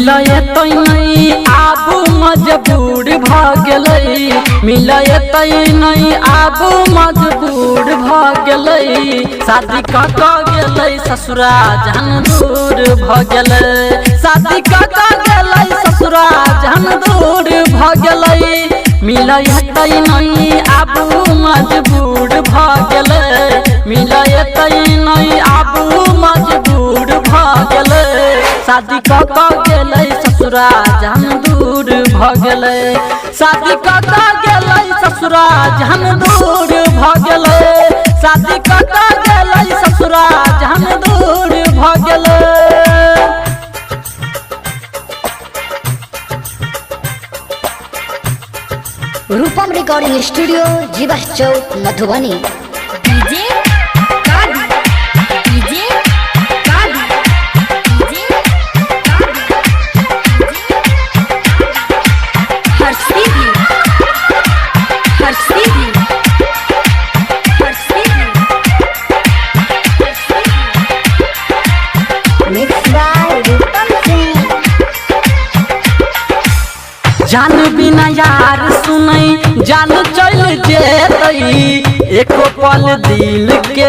मिलए तो नहीं आबू मजबूर भगलै मिलए नहीं आबू मजबूर भगलै शादी कऽ गेलै ससुरा जहन दूर भगलै शादी कऽ गेलै ससुरा जहन दूर भगलै मिलए नहीं आबू मजबूर भगलै मिलए नहीं आबू मजबूर भगलै शादी कऽ गेलै ससुरा जहन दूर भगलै शादी कऽ गेलै ससुरा जहन दूर भगलै शादी कऽ गेलै ससुरा जहन दूर भगलै। रूपम रिकॉर्डिंग स्टूडियो जीवा चौक मधुबनी। डीजे जान बिना यार सुनई जान चल जेतई एको पल दिल के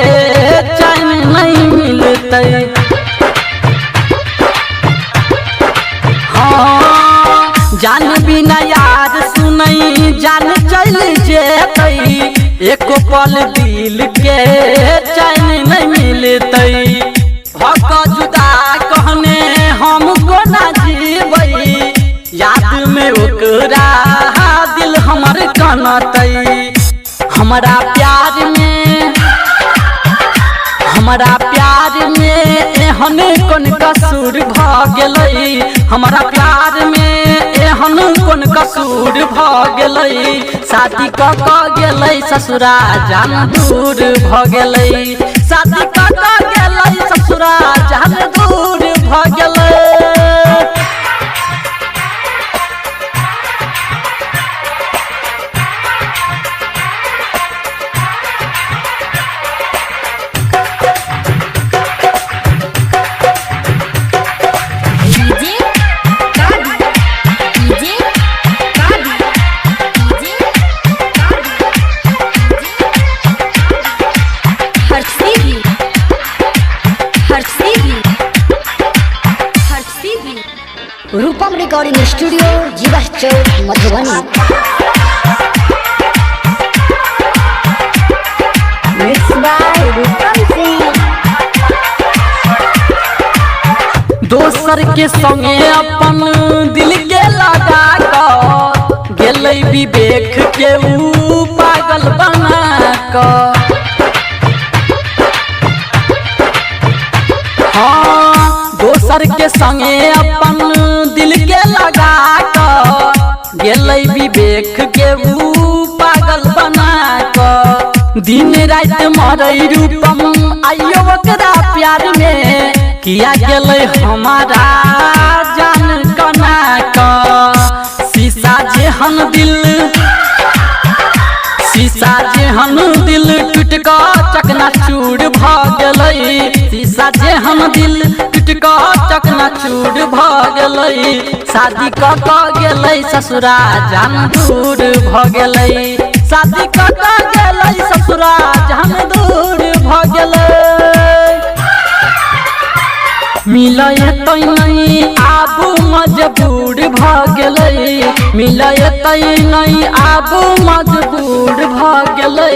चैन नहीं मिलतई। हाँ जान बिना यार सुनई जान चल जेतई एको पल दिल के चैन नहीं मिलतई। भक जुदा कहने हमको ना जीवई याद में ओकरा दिल हमर कनतई। हमारा प्यार में एहन कोन कसूर भ गेलै हमारा प्यार में एहन कोन कसूर भ गेलै शादी कऽ गेलै ससुरा जान दूर भ गेलै शादी कऽ गेलै ससुरा जान दूर भ गेलै। रूपम रिकॉर्डिंग स्टूडियो जीवा चौक मधुबनी। दोसर के संगे अपन दिल के लगा कर गेलै विवेक के ऊ पागल बना कर। हाँ दोसर के संगे अपन दिल के लगा कर गेलै विवेक के ऊ पागल बना कर। दिन रात मरै रूपम आइयो ओकरा प्यार में किया गेलै हमारा जान कना कर। शीशा जेहन दिल टूट कऽ चकनाचूर भ गेलै शीशा जेहन दिल टूट कऽ चकनाचूर भ गेलै शादी कऽ गेलै ससुरा जान दूर भ गेलै शादी कऽ गेलै ससुरा जान दूर भ गेलै। मिलए तो नहीं आबू मजबूर भ गेलै मिलए नहीं आबू मजबूर भ गेलै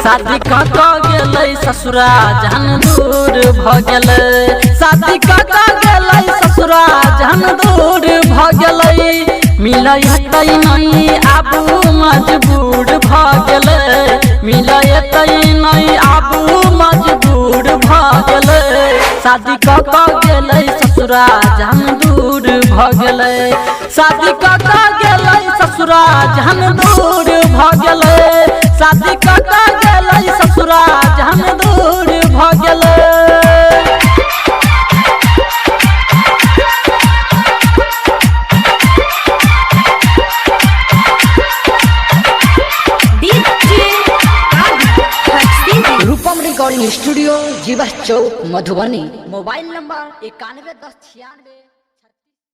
शादी कऽ गेलै ससुरा जहन दूर भ गेलै शादी कऽ गेलै ससुरा जहन दूर भ गेलै मिलए नहीं आबू मजबूर भ गेलै मिलए नहीं आबू मजबूर भ गेलै शादी कऽ गेलै ससुरा जहन दूर भ गेलै शादी कऽ गेलै ससुरा जहन दूर भ गेलै शादी कऽ गेलै ससुरा जहन दूर भ गेलै। रिकॉर्डिंग स्टूडियो जीवा चौक मधुबनी। Mobile number 911096।